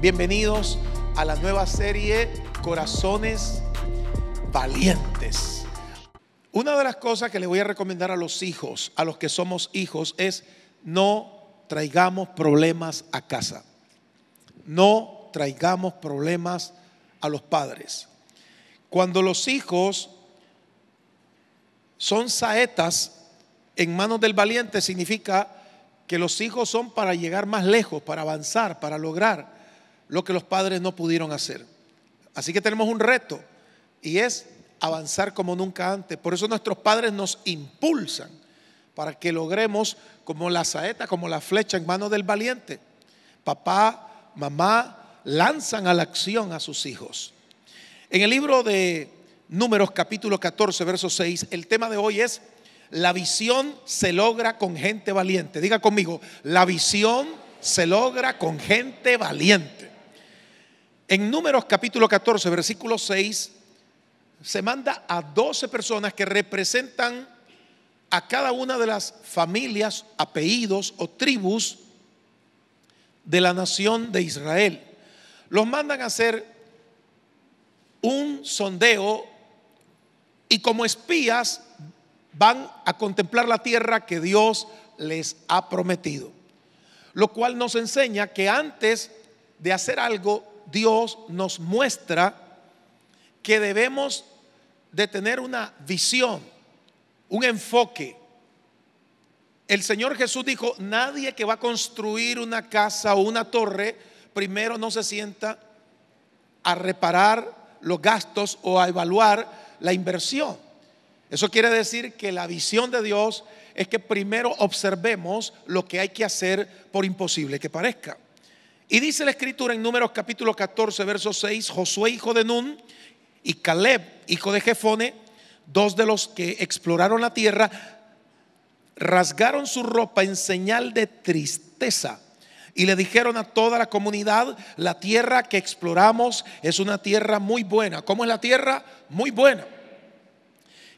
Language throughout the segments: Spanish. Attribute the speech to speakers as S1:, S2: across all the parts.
S1: Bienvenidos a la nueva serie Corazones Valientes. Una de las cosas que le voy a recomendar a los hijos, a los que somos hijos, es no traigamos problemas a casa. No traigamos problemas a los padres. Cuando los hijos son saetas en manos del valiente, significa que los hijos son para llegar más lejos, para avanzar, para lograr lo que los padres no pudieron hacer. Así que tenemos un reto y es avanzar como nunca antes. Por eso nuestros padres nos impulsan para que logremos como la saeta, como la flecha en manos del valiente. Papá, mamá lanzan a la acción a sus hijos. En el libro de Números capítulo 14 verso 6, el tema de hoy es: la visión se logra con gente valiente. Diga conmigo: la visión se logra con gente valiente. En Números capítulo 14 versículo 6 se manda a 12 personas que representan a cada una de las familias, apellidos o tribus de la nación de Israel. Los mandan a hacer un sondeo y como espías van a contemplar la tierra que Dios les ha prometido. Lo cual nos enseña que antes de hacer algo, Dios nos muestra que debemos de tener una visión, un enfoque. El Señor Jesús dijo: nadie que va a construir una casa o una torre, primero no se sienta a reparar los gastos o a evaluar la inversión. Eso quiere decir que la visión de Dios es que primero observemos lo que hay que hacer, por imposible que parezca. Y dice la escritura en Números capítulo 14 verso 6: Josué hijo de Nun y Caleb hijo de Jefone, dos de los que exploraron la tierra, rasgaron su ropa en señal de tristeza y le dijeron a toda la comunidad: la tierra que exploramos es una tierra muy buena. ¿Cómo es la tierra? Muy buena.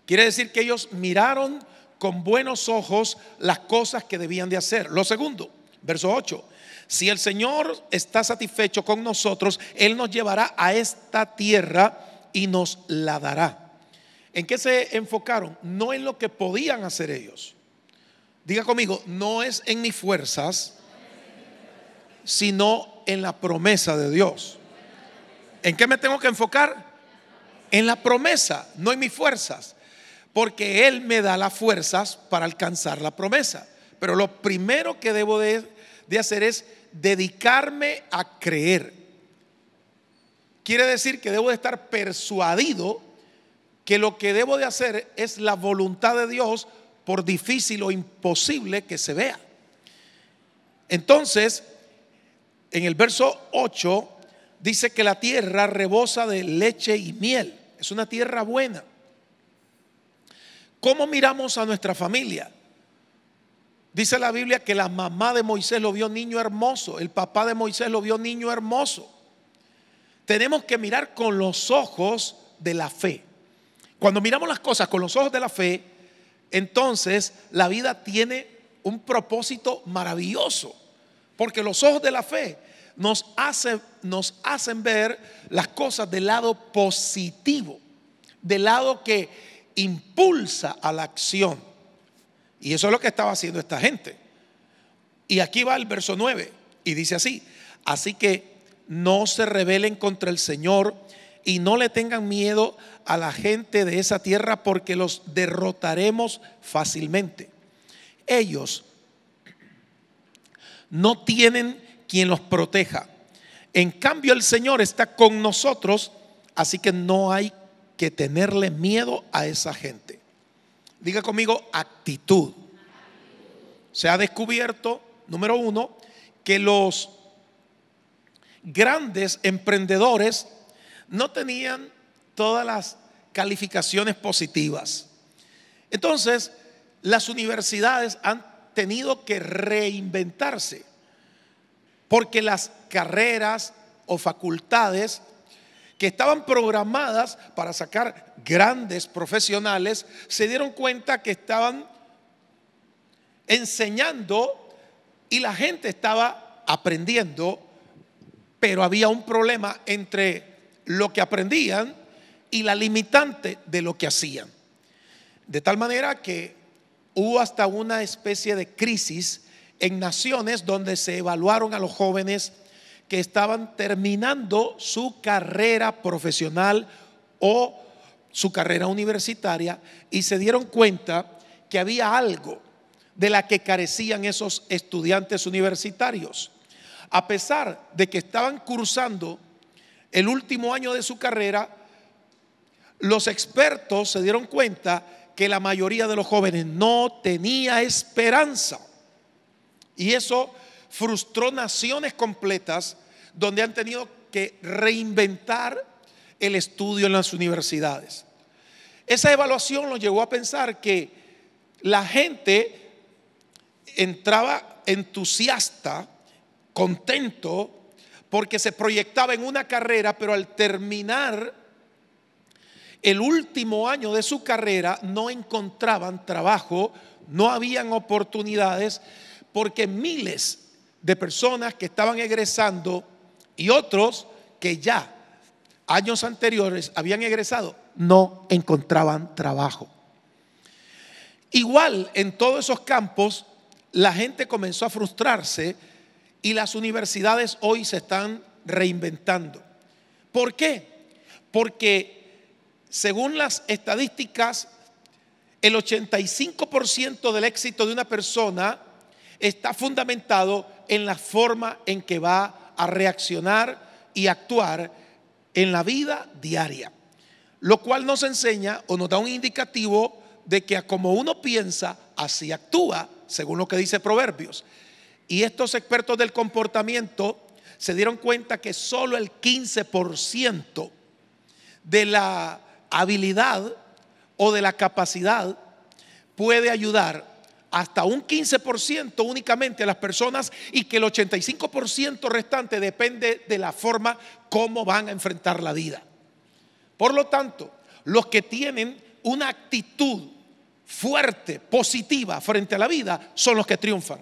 S1: Quiere decir que ellos miraron con buenos ojos las cosas que debían de hacer. Lo segundo, verso 8: si el Señor está satisfecho con nosotros, Él nos llevará a esta tierra y nos la dará. ¿En qué se enfocaron? No en lo que podían hacer ellos. Diga conmigo: no es en mis fuerzas, sino en la promesa de Dios. ¿En qué me tengo que enfocar? En la promesa, no en mis fuerzas. Porque Él me da las fuerzas para alcanzar la promesa. Pero lo primero que debo de hacer es dedicarme a creer. Quiere decir que debo de estar persuadido que lo que debo de hacer es la voluntad de Dios, por difícil o imposible que se vea. Entonces, en el verso 8 dice que la tierra rebosa de leche y miel. Es una tierra buena. ¿Cómo miramos a nuestra familia? Dice la Biblia que la mamá de Moisés lo vio niño hermoso, el papá de Moisés lo vio niño hermoso. Tenemos que mirar con los ojos de la fe. Cuando miramos las cosas con los ojos de la fe, entonces la vida tiene un propósito maravilloso. Porque los ojos de la fe nos hacen ver las cosas del lado positivo, del lado que impulsa a la acción. Y eso es lo que estaba haciendo esta gente. Y aquí va el verso 9 y dice así: así que no se rebelen contra el Señor y no le tengan miedo a la gente de esa tierra, porque los derrotaremos fácilmente. Ellos no tienen quien los proteja. En cambio, el Señor está con nosotros, así que no hay que tenerle miedo a esa gente. Diga conmigo: actitud. Se ha descubierto, número uno, que los grandes emprendedores no tenían todas las calificaciones positivas. Entonces, las universidades han tenido que reinventarse, porque las carreras o facultades que estaban programadas para sacar grandes profesionales se dieron cuenta que estaban enseñando y la gente estaba aprendiendo, pero había un problema entre lo que aprendían y la limitante de lo que hacían. De tal manera que hubo hasta una especie de crisis en naciones donde se evaluaron a los jóvenes que estaban terminando su carrera profesional o su carrera universitaria, y se dieron cuenta que había algo de la que carecían esos estudiantes universitarios. A pesar de que estaban cursando el último año de su carrera, los expertos se dieron cuenta que la mayoría de los jóvenes no tenía esperanza. Y eso frustró naciones completas donde han tenido que reinventar el estudio en las universidades. Esa evaluación los llevó a pensar que la gente entraba entusiasta, contento, porque se proyectaba en una carrera, pero al terminar el último año de su carrera no encontraban trabajo, no habían oportunidades, porque miles de personas que estaban egresando y otros que ya años anteriores habían egresado no encontraban trabajo. Igual en todos esos campos la gente comenzó a frustrarse y las universidades hoy se están reinventando. ¿Por qué? Porque según las estadísticas, el 85% del éxito de una persona está fundamentado en la forma en que va a reaccionar y actuar en la vida diaria, lo cual nos enseña o nos da un indicativo de que como uno piensa, así actúa, según lo que dice Proverbios. Y estos expertos del comportamiento se dieron cuenta que solo el 15% de la habilidad o de la capacidad puede ayudar hasta un 15% únicamente a las personas, y que el 85% restante depende de la forma como van a enfrentar la vida. Por lo tanto, los que tienen una actitud fuerte, positiva frente a la vida son los que triunfan.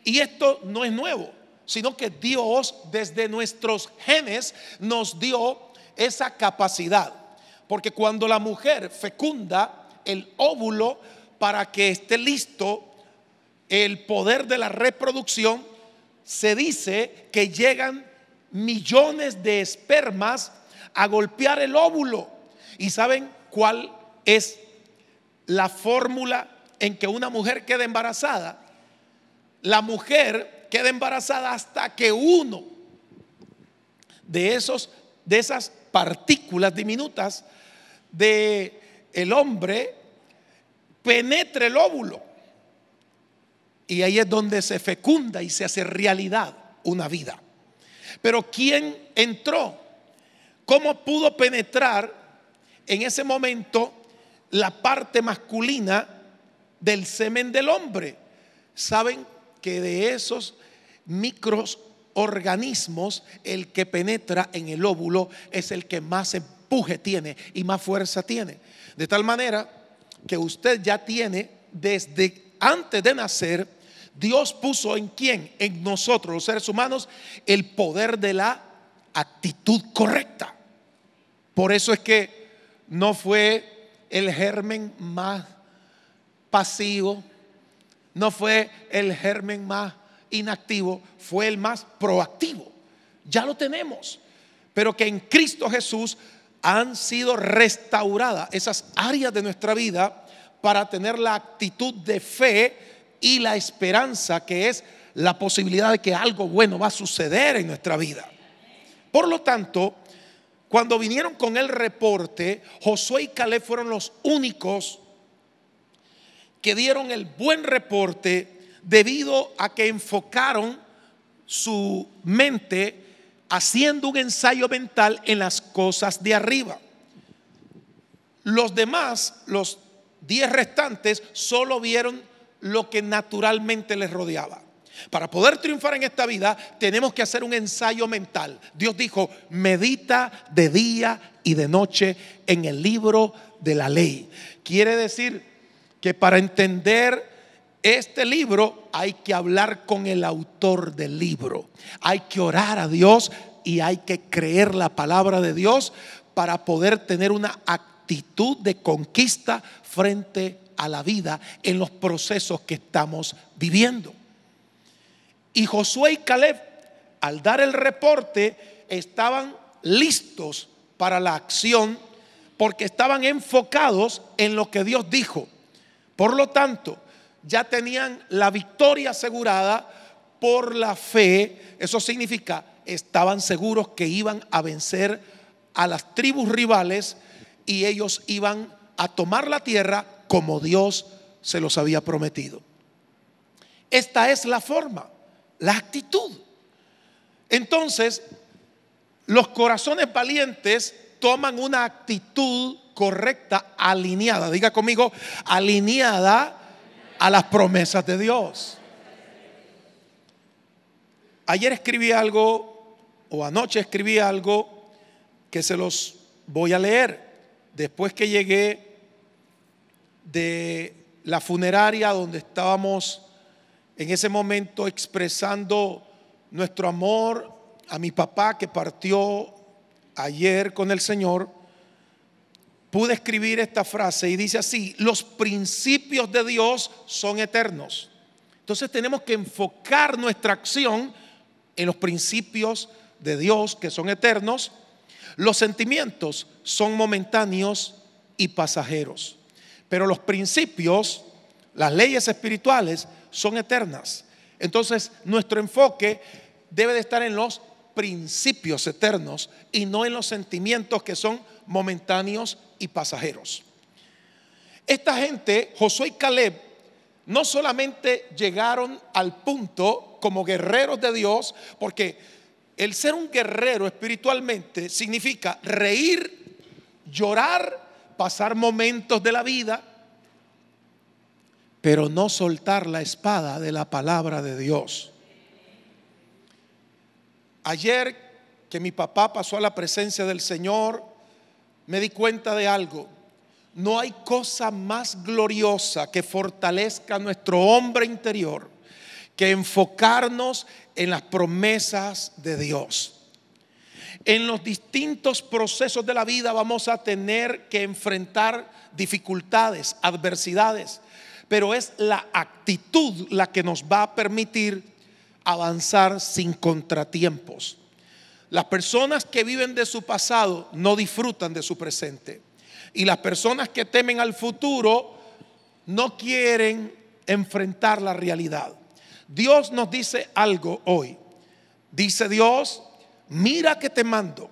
S1: Y esto no es nuevo, sino que Dios desde nuestros genes nos dio esa capacidad. Porque cuando la mujer fecunda el óvulo para que esté listo el poder de la reproducción, se dice que llegan millones de espermas a golpear el óvulo. ¿Y saben cuál es la fórmula en que una mujer queda embarazada? La mujer queda embarazada hasta que uno de esas partículas diminutas de el hombre penetre el óvulo, y ahí es donde se fecunda y se hace realidad una vida. Pero ¿quién entró? ¿Cómo pudo penetrar en ese momento la parte masculina del semen del hombre? Saben que de esos microorganismos, el que penetra en el óvulo es el que más empuje tiene y más fuerza tiene. De tal manera que usted ya tiene, desde antes de nacer, Dios puso en quién, en nosotros los seres humanos, el poder de la actitud correcta. Por eso es que no fue el germen más pasivo, no fue el germen más inactivo, fue el más proactivo. Ya lo tenemos, pero que en Cristo Jesús han sido restauradas esas áreas de nuestra vida para tener la actitud de fe y la esperanza, que es la posibilidad de que algo bueno va a suceder en nuestra vida. Por lo tanto, cuando vinieron con el reporte, Josué y Caleb fueron los únicos que dieron el buen reporte, debido a que enfocaron su mente haciendo un ensayo mental en las cosas de arriba. Los demás, los 10 restantes, solo vieron lo que naturalmente les rodeaba. Para poder triunfar en esta vida tenemos que hacer un ensayo mental. Dios dijo: medita de día y de noche en el libro de la ley. Quiere decir que para entender este libro hay que hablar con el autor del libro, hay que orar a Dios y hay que creer la palabra de Dios para poder tener una actitud de conquista frente a la vida en los procesos que estamos viviendo. Y Josué y Caleb, al dar el reporte, estaban listos para la acción porque estaban enfocados en lo que Dios dijo. Por lo tanto, ya tenían la victoria asegurada por la fe. Eso significa, estaban seguros que iban a vencer a las tribus rivales y ellos iban a tomar la tierra como Dios se los había prometido. Esta es la forma, la actitud. Entonces, los corazones valientes toman una actitud correcta, alineada. Diga conmigo, alineada a las promesas de Dios. Ayer escribí algo, o anoche escribí algo que se los voy a leer. Después que llegué de la funeraria donde estábamos en ese momento expresando nuestro amor a mi papá que partió ayer con el Señor, pude escribir esta frase y dice así: los principios de Dios son eternos. Entonces tenemos que enfocar nuestra acción en los principios de Dios que son eternos. Los sentimientos son momentáneos y pasajeros, pero los principios, las leyes espirituales son eternas. Entonces nuestro enfoque debe de estar en los principios eternos y no en los sentimientos que son momentáneos y pasajeros. Esta gente, Josué y Caleb, no solamente llegaron al punto como guerreros de Dios, porque el ser un guerrero espiritualmente significa reír, llorar, pasar momentos de la vida, pero no soltar la espada de la palabra de Dios. Ayer que mi papá pasó a la presencia del Señor, me di cuenta de algo. No hay cosa más gloriosa que fortalezca nuestro hombre interior que enfocarnos en las promesas de Dios. En los distintos procesos de la vida vamos a tener que enfrentar dificultades, adversidades, pero es la actitud la que nos va a permitir avanzar sin contratiempos. Las personas que viven de su pasado no disfrutan de su presente, y las personas que temen al futuro no quieren enfrentar la realidad. Dios nos dice algo hoy. Dice Dios: mira que te mando,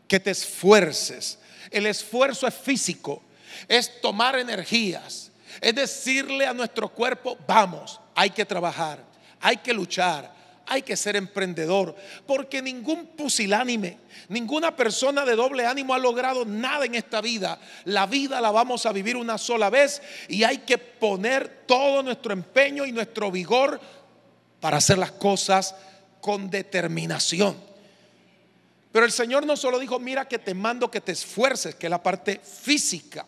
S1: que te esfuerces. El esfuerzo es físico, es tomar energías, es decirle a nuestro cuerpo: vamos, hay que trabajar, hay que luchar, hay que ser emprendedor, porque ningún pusilánime, ninguna persona de doble ánimo ha logrado nada en esta vida. La vida la vamos a vivir una sola vez y hay que poner todo nuestro empeño y nuestro vigor para hacer las cosas con determinación. Pero el Señor no solo dijo: mira que te mando que te esfuerces, que es la parte física,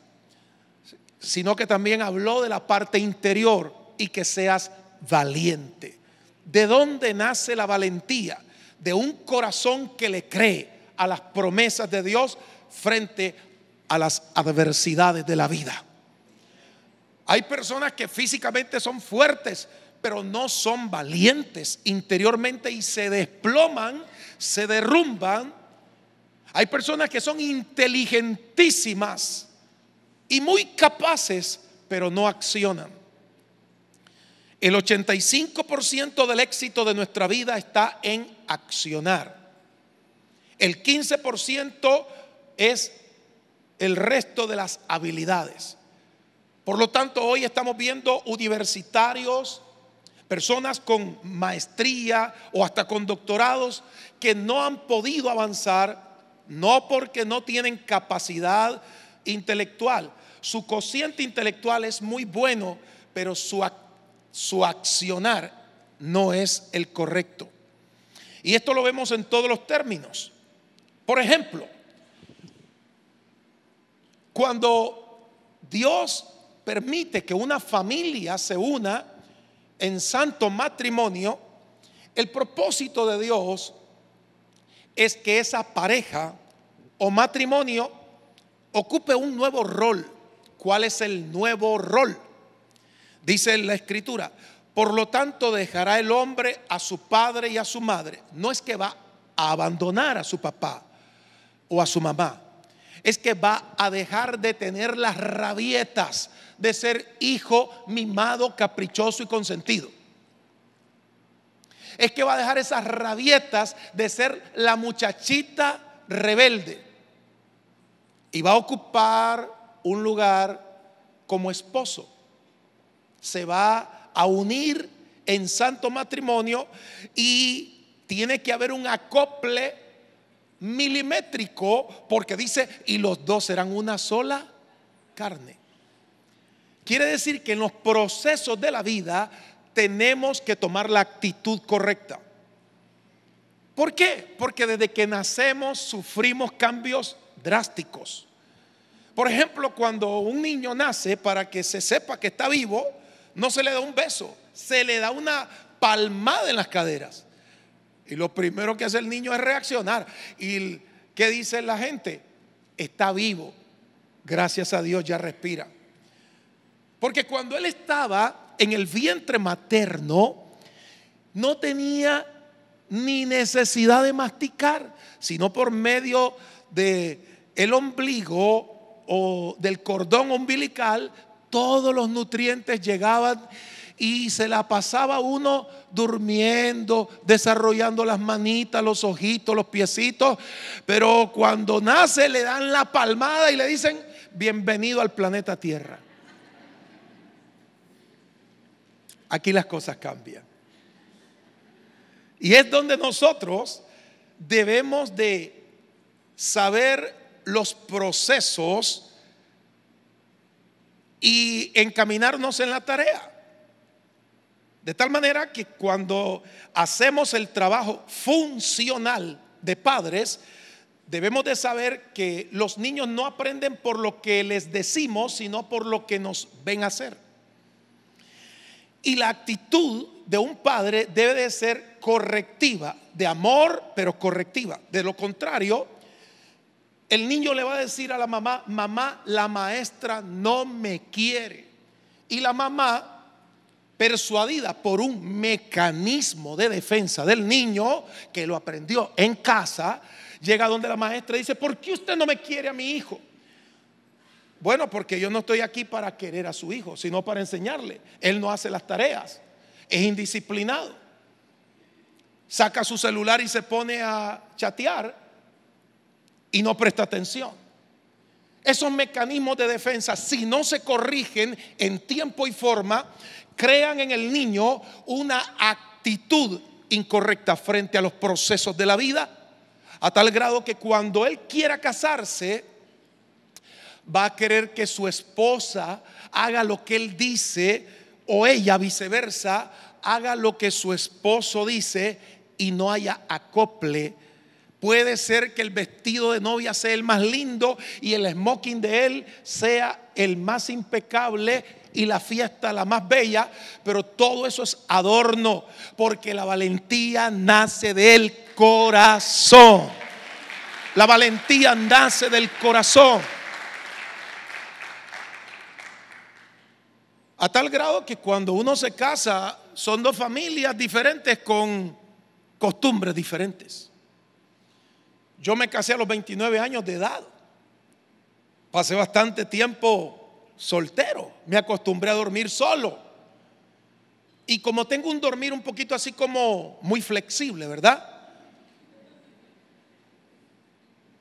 S1: sino que también habló de la parte interior y que seas valiente. ¿De dónde nace la valentía? De un corazón que le cree a las promesas de Dios frente a las adversidades de la vida. Hay personas que físicamente son fuertes, pero no son valientes interiormente y se desploman, se derrumban. Hay personas que son inteligentísimas y muy capaces, pero no accionan. El 85% del éxito de nuestra vida está en accionar. El 15% es el resto de las habilidades. Por lo tanto, hoy estamos viendo universitarios, personas con maestría o hasta con doctorados que no han podido avanzar, no porque no tienen capacidad intelectual. Su cociente intelectual es muy bueno, pero su accionar no es el correcto. Y esto lo vemos en todos los términos. Por ejemplo, cuando Dios permite que una familia se una en santo matrimonio, el propósito de Dios es que esa pareja o matrimonio ocupe un nuevo rol. ¿Cuál es el nuevo rol? Dice la Escritura: por lo tanto dejará el hombre a su padre y a su madre. No es que va a abandonar a su papá o a su mamá, es que va a dejar de tener las rabietas de ser hijo mimado, caprichoso y consentido. Es que va a dejar esas rabietas de ser la muchachita rebelde y va a ocupar un lugar como esposo. Se va a unir en santo matrimonio y tiene que haber un acople milimétrico, porque dice: y los dos serán una sola carne. Quiere decir que en los procesos de la vida tenemos que tomar la actitud correcta. ¿Por qué? Porque desde que nacemos sufrimos cambios drásticos. Por ejemplo, cuando un niño nace, para que se sepa que está vivo, no se le da un beso, se le da una palmada en las caderas. Y lo primero que hace el niño es reaccionar. ¿Y qué dice la gente? Está vivo, gracias a Dios ya respira. Porque cuando él estaba en el vientre materno, no tenía ni necesidad de masticar, sino por medio de el ombligo o del cordón umbilical, todos los nutrientes llegaban y se la pasaba uno durmiendo, desarrollando las manitas, los ojitos, los piecitos. Pero cuando nace le dan la palmada y le dicen: bienvenido al planeta Tierra. Aquí las cosas cambian. Y es donde nosotros debemos de saber los procesos y encaminarnos en la tarea. De tal manera que cuando hacemos el trabajo funcional de padres, debemos de saber que los niños no aprenden por lo que les decimos, sino por lo que nos ven hacer. Y la actitud de un padre debe de ser correctiva, de amor, pero correctiva. De lo contrario, el niño le va a decir a la mamá: mamá, la maestra no me quiere. Y la mamá, persuadida por un mecanismo de defensa del niño que lo aprendió en casa, llega donde la maestra y dice: ¿por qué usted no me quiere a mi hijo? Bueno, porque yo no estoy aquí para querer a su hijo, sino para enseñarle. Él no hace las tareas, es indisciplinado, saca su celular y se pone a chatear y no presta atención. Esos mecanismos de defensa, si no se corrigen en tiempo y forma, crean en el niño una actitud incorrecta frente a los procesos de la vida, a tal grado que cuando él quiera casarse, va a querer que su esposa haga lo que él dice, o ella viceversa haga lo que su esposo dice, y no haya acople. Puede ser que el vestido de novia sea el más lindo y el smoking de él sea el más impecable y la fiesta la más bella, pero todo eso es adorno, porque la valentía nace del corazón. La valentía nace del corazón. A tal grado que cuando uno se casa, son dos familias diferentes con costumbres diferentes. Yo me casé a los 29 años de edad. Pasé bastante tiempo soltero. Me acostumbré a dormir solo. Y como tengo un dormir un poquito así como muy flexible, ¿verdad?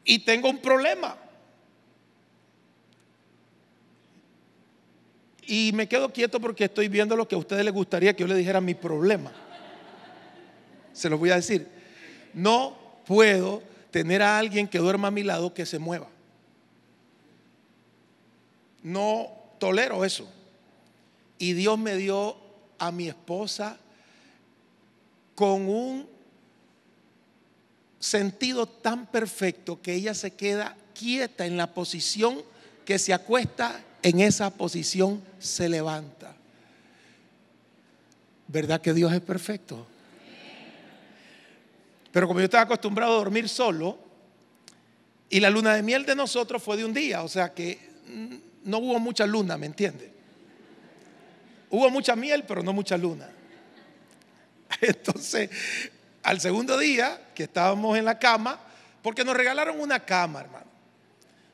S1: Y tengo un problema. Y me quedo quieto porque estoy viendo lo que a ustedes les gustaría que yo les dijera mi problema. Se los voy a decir. No puedo tener a alguien que duerma a mi lado que se mueva. No tolero eso. Y Dios me dio a mi esposa con un sentido tan perfecto que ella se queda quieta en la posición que se acuesta, en esa posición se levanta. ¿Verdad que Dios es perfecto? Pero como yo estaba acostumbrado a dormir solo, y la luna de miel de nosotros fue de un día, o sea que no hubo mucha luna, ¿me entiende? Hubo mucha miel, pero no mucha luna. Entonces, al segundo día que estábamos en la cama, porque nos regalaron una cama, hermano.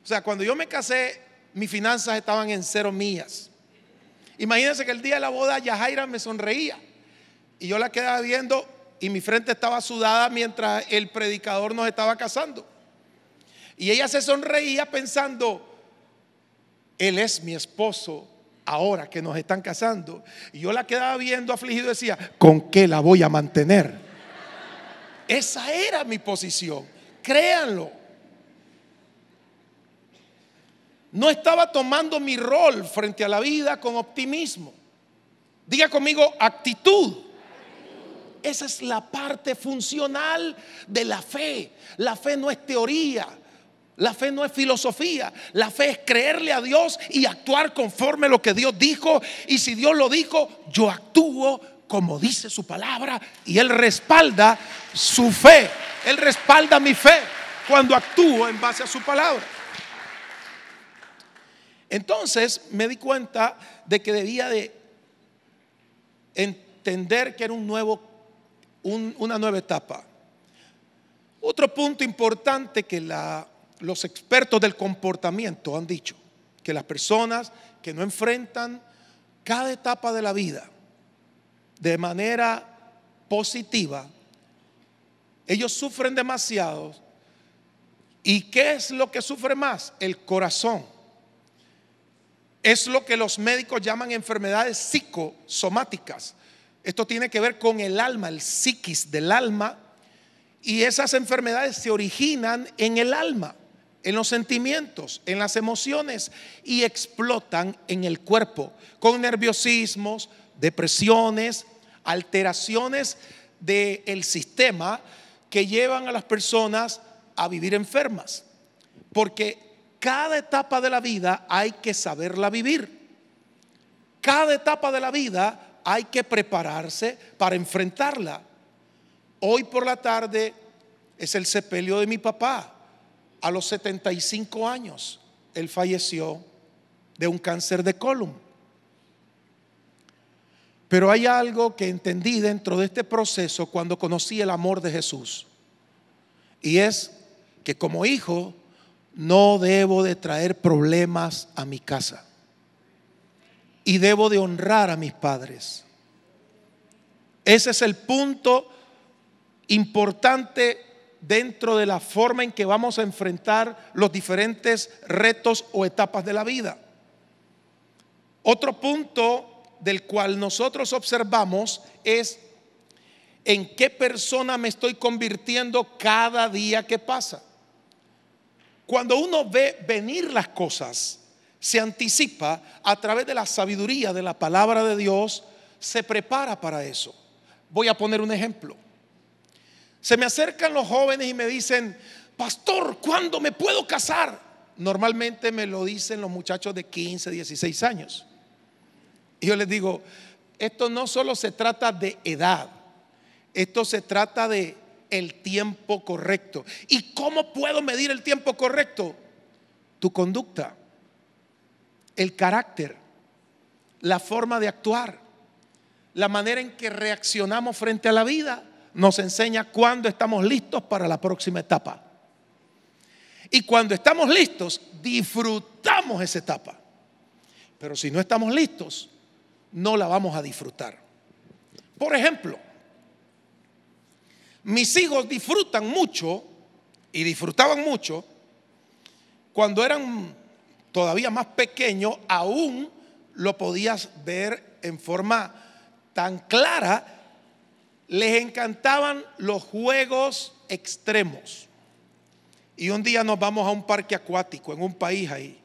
S1: O sea, cuando yo me casé, mis finanzas estaban en 0 millas. Imagínense que el día de la boda Yajaira me sonreía y yo la quedaba viendo y mi frente estaba sudada mientras el predicador nos estaba casando. Y ella se sonreía pensando, él es mi esposo ahora que nos están casando. Y yo la quedaba viendo afligido y decía, ¿con qué la voy a mantener? Esa era mi posición, créanlo. No estaba tomando mi rol frente a la vida con optimismo. Diga conmigo, actitud. Esa es la parte funcional de la fe. La fe no es teoría. La fe no es filosofía. La fe es creerle a Dios y actuar conforme a lo que Dios dijo. Y si Dios lo dijo, yo actúo como dice su palabra. Y Él respalda su fe. Él respalda mi fe cuando actúo en base a su palabra. Entonces me di cuenta de que debía de entender que era una nueva etapa. Otro punto importante que los expertos del comportamiento han dicho, que las personas que no enfrentan cada etapa de la vida de manera positiva, ellos sufren demasiado. ¿Y qué es lo que sufre más? El corazón. Es lo que los médicos llaman enfermedades psicosomáticas. Esto tiene que ver con el alma, el psiquis del alma. Y esas enfermedades se originan en el alma, en los sentimientos, en las emociones y explotan en el cuerpo con nerviosismos, depresiones, alteraciones del sistema que llevan a las personas a vivir enfermas. Porque cada etapa de la vida hay que saberla vivir. Cada etapa de la vida hay que prepararse para enfrentarla. Hoy por la tarde es el sepelio de mi papá. A los 75 años, él falleció de un cáncer de colon. Pero hay algo que entendí dentro de este proceso cuando conocí el amor de Jesús. Y es que como hijo no debo de traer problemas a mi casa. Y debo de honrar a mis padres. Ese es el punto importante dentro de la forma en que vamos a enfrentar los diferentes retos o etapas de la vida. Otro punto del cual nosotros observamos es en qué persona me estoy convirtiendo cada día que pasa. Cuando uno ve venir las cosas, se anticipa a través de la sabiduría de la palabra de Dios, se prepara para eso. Voy a poner un ejemplo. Se me acercan los jóvenes y me dicen, pastor, ¿cuándo me puedo casar? Normalmente me lo dicen los muchachos de 15, 16 años. Y yo les digo, esto no solo se trata de edad, esto se trata de el tiempo correcto. ¿Y cómo puedo medir el tiempo correcto? Tu conducta, el carácter, la forma de actuar, la manera en que reaccionamos frente a la vida nos enseña cuándo estamos listos para la próxima etapa. Y cuando estamos listos, disfrutamos esa etapa. Pero si no estamos listos, no la vamos a disfrutar. Por ejemplo, mis hijos disfrutan mucho y disfrutaban mucho cuando eran todavía más pequeños. Aún lo podías ver en forma tan clara. Les encantaban los juegos extremos. Y un día nos vamos a un parque acuático en un país ahí,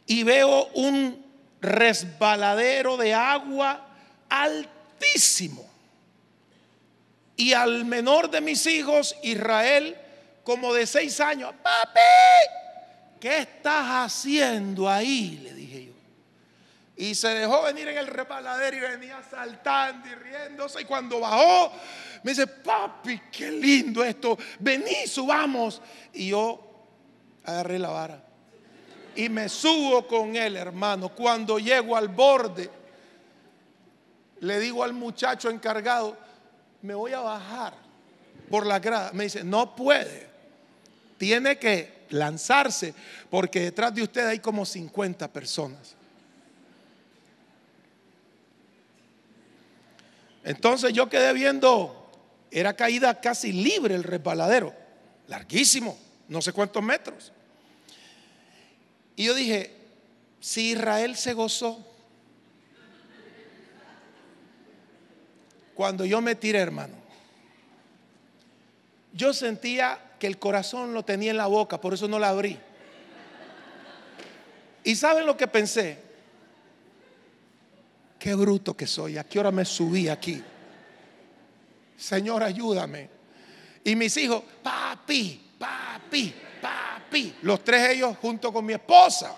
S1: y veo un resbaladero de agua altísimo. Y al menor de mis hijos, Israel, como de 6 años, papi, ¿qué estás haciendo ahí? Le dije yo. Y se dejó venir en el resbaladero y venía saltando y riéndose. Y cuando bajó, me dice: papi, qué lindo esto, vení, subamos. Y yo agarré la vara y me subo con él, hermano. Cuando llego al borde, le digo al muchacho encargado: me voy a bajar por la grada. Me dice: no puede, tiene que lanzarse, porque detrás de usted hay como 50 personas. Entonces yo quedé viendo, era caída casi libre el resbaladero, larguísimo, no sé cuántos metros. Y yo dije: si Israel se gozó cuando yo me tiré, hermano, yo sentía que el corazón lo tenía en la boca, por eso no la abrí. ¿Y saben lo que pensé? Qué bruto que soy, ¿a qué hora me subí aquí? Señor, ayúdame. Y mis hijos: papi, papi, papi. Los tres ellos junto con mi esposa.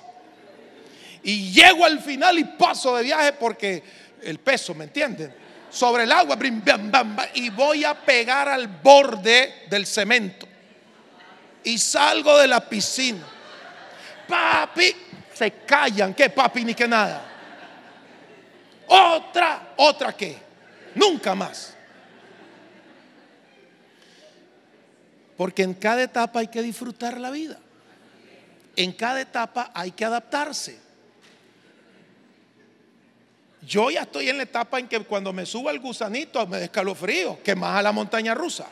S1: Y llego al final y paso de viaje porque el peso, ¿me entienden? Sobre el agua, y voy a pegar al borde del cemento. Y salgo de la piscina. Papi, se callan, ¿qué papi ni qué nada? Otra que nunca más. Porque en cada etapa hay que disfrutar la vida. En cada etapa hay que adaptarse. Yo ya estoy en la etapa en que cuando me subo al gusanito me da escalofrío, que más a la montaña rusa.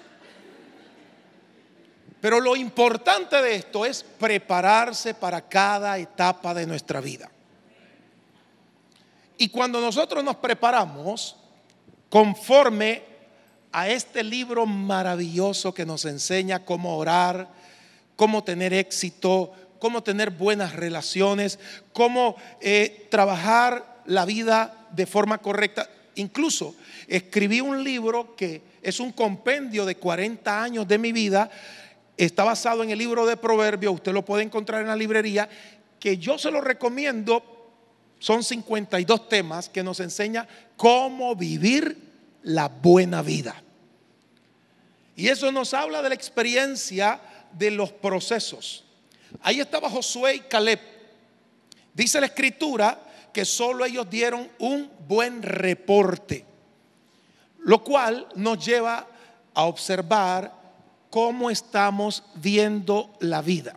S1: Pero lo importante de esto es prepararse para cada etapa de nuestra vida. Y cuando nosotros nos preparamos conforme a este libro maravilloso que nos enseña cómo orar, cómo tener éxito, cómo tener buenas relaciones, cómo trabajar la vida de forma correcta. Incluso escribí un libro que es un compendio de 40 años de mi vida. Está basado en el libro de Proverbios. Usted lo puede encontrar en la librería, que yo se lo recomiendo. Son 52 temas que nos enseña cómo vivir la buena vida. Y eso nos habla de la experiencia de los procesos. Ahí estaba Josué y Caleb. Dice la escritura que solo ellos dieron un buen reporte, lo cual nos lleva a observar cómo estamos viendo la vida.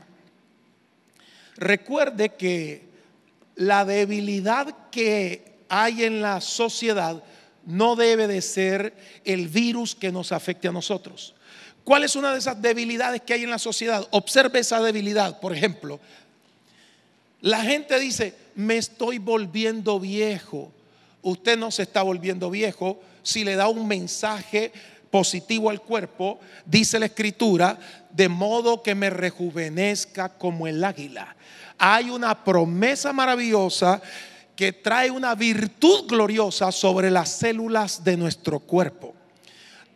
S1: Recuerde que la debilidad que hay en la sociedad no debe de ser el virus que nos afecte a nosotros. ¿Cuál es una de esas debilidades que hay en la sociedad? Observe esa debilidad. Por ejemplo, la gente dice: me estoy volviendo viejo. Usted no se está volviendo viejo si le da un mensaje positivo al cuerpo. Dice la escritura: de modo que me rejuvenezca como el águila. Hay una promesa maravillosa que trae una virtud gloriosa sobre las células de nuestro cuerpo.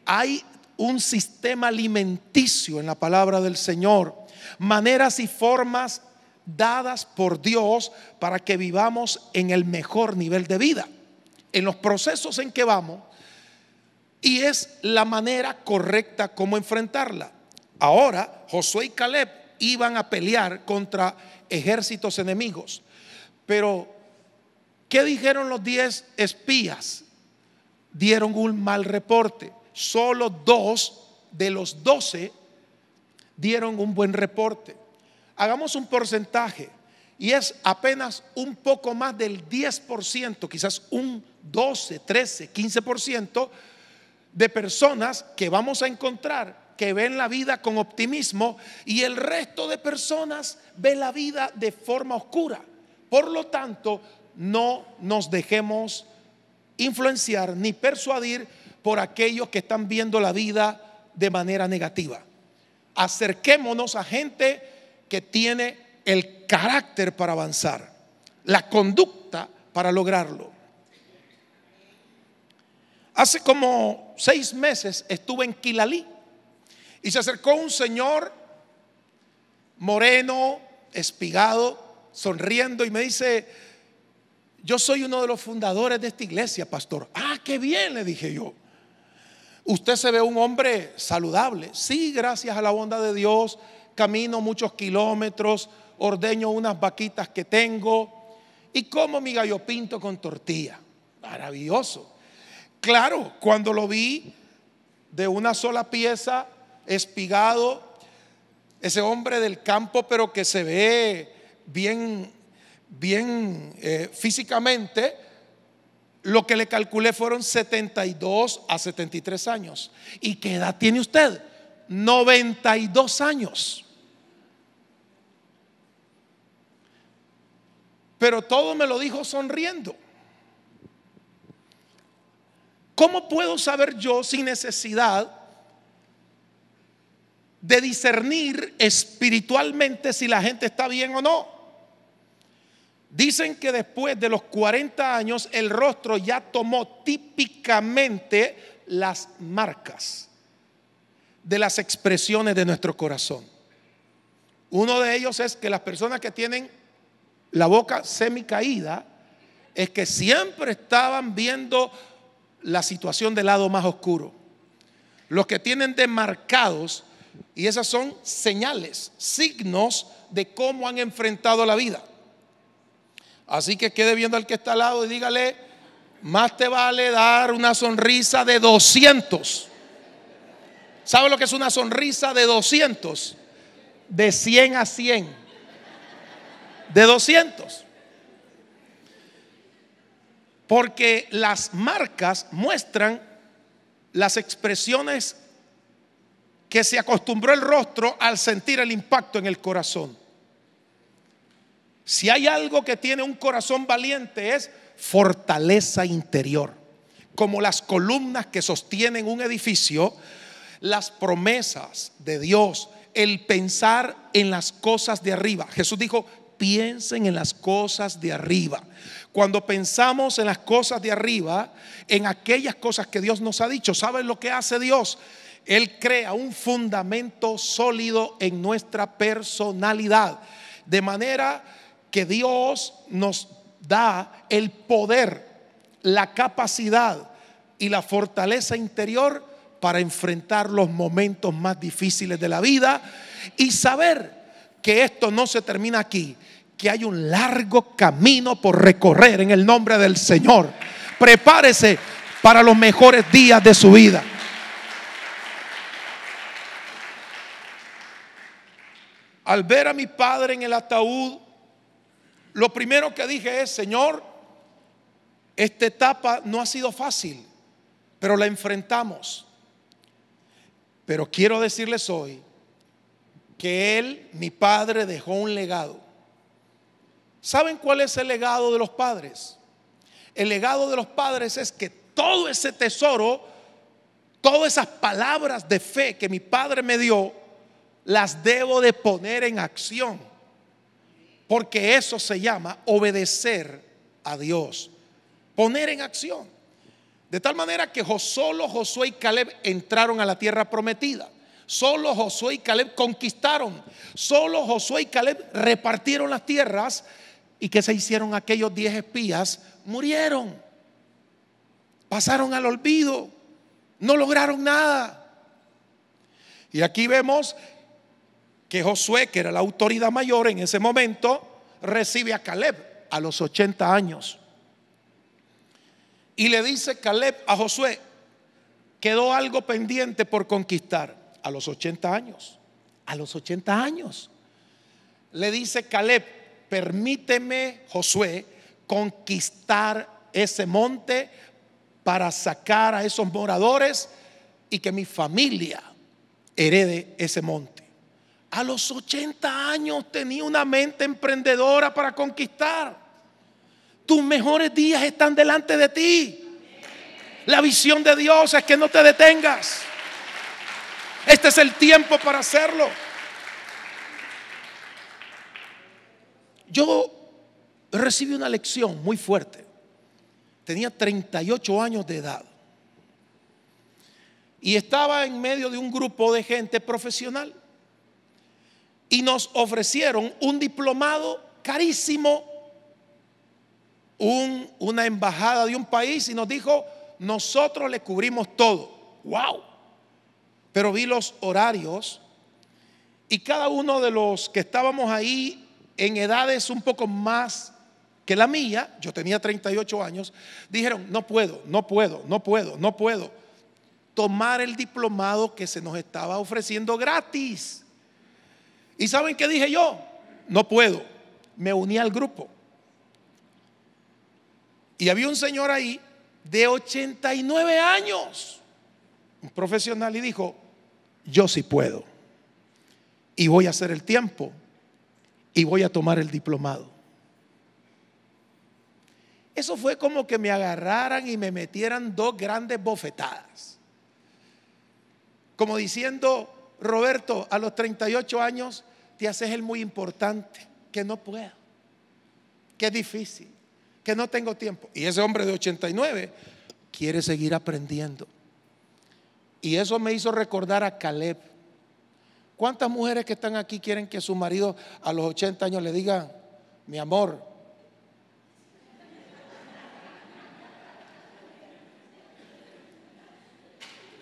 S1: Hay un sistema alimenticio en la palabra del Señor, maneras y formas dadas por Dios para que vivamos en el mejor nivel de vida, en los procesos en que vamos, y es la manera correcta como enfrentarla. Ahora Josué y Caleb iban a pelear contra ejércitos enemigos, pero ¿qué dijeron los 10 espías? Dieron un mal reporte. Solo 2 de los 12 dieron un buen reporte. Hagamos un porcentaje y es apenas un poco más del 10%, quizás un 12, 13, 15% de personas que vamos a encontrar que ven la vida con optimismo, y el resto de personas ven la vida de forma oscura. Por lo tanto, no nos dejemos influenciar ni persuadir por aquellos que están viendo la vida de manera negativa. Acerquémonos a gente que tiene el carácter para avanzar, la conducta para lograrlo. Hace como 6 meses estuve en Quilalí y se acercó un señor moreno, espigado, sonriendo, y me dice: yo soy uno de los fundadores de esta iglesia, pastor. Ah, qué bien, le dije yo. Usted se ve un hombre saludable. Sí, gracias a la bondad de Dios, camino muchos kilómetros, ordeño unas vaquitas que tengo y como mi gallo pinto con tortilla. Maravilloso. Claro, cuando lo vi de una sola pieza, espigado, ese hombre del campo, pero que se ve bien físicamente, lo que le calculé fueron 72 a 73 años. ¿Y qué edad tiene usted? 92 años. Pero todo me lo dijo sonriendo. ¿Cómo puedo saber yo, sin necesidad de discernir espiritualmente, si la gente está bien o no? Dicen que después de los 40 años el rostro ya tomó típicamente las marcas de las expresiones de nuestro corazón. Uno de ellos es que las personas que tienen la boca semicaída es que siempre estaban viendo la situación del lado más oscuro. Los que tienen demarcados, y esas son señales, signos de cómo han enfrentado la vida. Así que quede viendo al que está al lado y dígale: más te vale dar una sonrisa de 200. ¿Sabe lo que es una sonrisa de 200? De 100 a 100. De 200. Porque las marcas muestran las expresiones que se acostumbró el rostro al sentir el impacto en el corazón. Si hay algo que tiene un corazón valiente, es fortaleza interior. Como las columnas que sostienen un edificio, las promesas de Dios, el pensar en las cosas de arriba. Jesús dijo: piensen en las cosas de arriba. Cuando pensamos en las cosas de arriba, en aquellas cosas que Dios nos ha dicho, ¿saben lo que hace Dios? Él crea un fundamento sólido en nuestra personalidad, de manera que Dios nos da el poder, la capacidad y la fortaleza interior para enfrentar los momentos más difíciles de la vida y saber que esto no se termina aquí, que hay un largo camino por recorrer en el nombre del Señor. Prepárese para los mejores días de su vida. Al ver a mi padre en el ataúd, lo primero que dije es: Señor, esta etapa no ha sido fácil, pero la enfrentamos. Pero quiero decirles hoy que él, mi padre, dejó un legado. ¿Saben cuál es el legado de los padres? El legado de los padres es que todo ese tesoro, todas esas palabras de fe que mi padre me dio, las debo de poner en acción. Porque eso se llama obedecer a Dios. Poner en acción. De tal manera que solo Josué y Caleb entraron a la tierra prometida. Solo Josué y Caleb conquistaron. Solo Josué y Caleb repartieron las tierras. ¿Y qué se hicieron aquellos 10 espías? Murieron. Pasaron al olvido. No lograron nada. Y aquí vemos que Josué, que era la autoridad mayor en ese momento, recibe a Caleb a los 80 años. Y le dice Caleb a Josué: quedó algo pendiente por conquistar. A los 80 años. A los 80 años. Le dice Caleb: permíteme, Josué, conquistar ese monte para sacar a esos moradores y que mi familia herede ese monte. A los 80 años tenía una mente emprendedora para conquistar. Tus mejores días están delante de ti. La visión de Dios es que no te detengas. Este es el tiempo para hacerlo. Yo recibí una lección muy fuerte. Tenía 38 años de edad y estaba en medio de un grupo de gente profesional y nos ofrecieron un diplomado carísimo, una embajada de un país y nos dijo: nosotros le cubrimos todo. ¡Wow! Pero vi los horarios y cada uno de los que estábamos ahí en edades un poco más que la mía, yo tenía 38 años, dijeron: no puedo tomar el diplomado que se nos estaba ofreciendo gratis. ¿Y saben qué dije yo? No puedo. Me uní al grupo. Y había un señor ahí de 89 años, un profesional, y dijo: yo sí puedo. Y voy a hacer el tiempo y voy a tomar el diplomado. Eso fue como que me agarraran y me metieran dos grandes bofetadas. Como diciendo: Roberto, a los 38 años te haces el muy importante, que no puedo, que es difícil, que no tengo tiempo. Y ese hombre de 89 quiere seguir aprendiendo. Y eso me hizo recordar a Caleb. ¿Cuántas mujeres que están aquí quieren que su marido a los 80 años le diga: mi amor?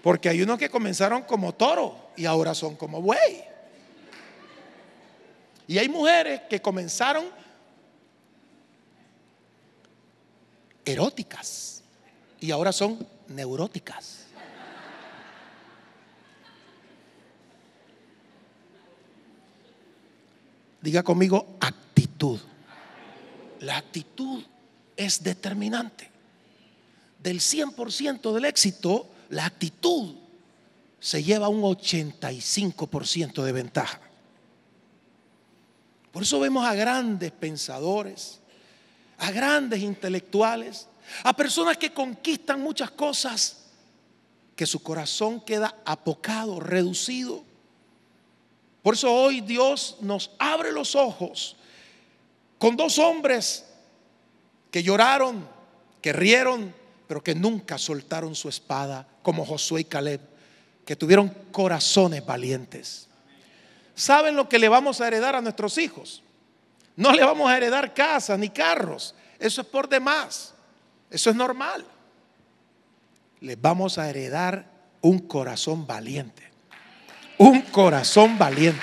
S1: Porque hay unos que comenzaron como toro y ahora son como buey. Y hay mujeres que comenzaron eróticas y ahora son neuróticas. Diga conmigo: actitud. La actitud es determinante. Del 100% del éxito, la actitud se lleva un 85% de ventaja. Por eso vemos a grandes pensadores, a grandes intelectuales, a personas que conquistan muchas cosas, que su corazón queda apocado, reducido. Por eso hoy Dios nos abre los ojos con dos hombres que lloraron, que rieron, pero que nunca soltaron su espada, como Josué y Caleb, que tuvieron corazones valientes. ¿Saben lo que le vamos a heredar a nuestros hijos? No le vamos a heredar casas ni carros. Eso es por demás. Eso es normal. Les vamos a heredar un corazón valiente. Un corazón valiente.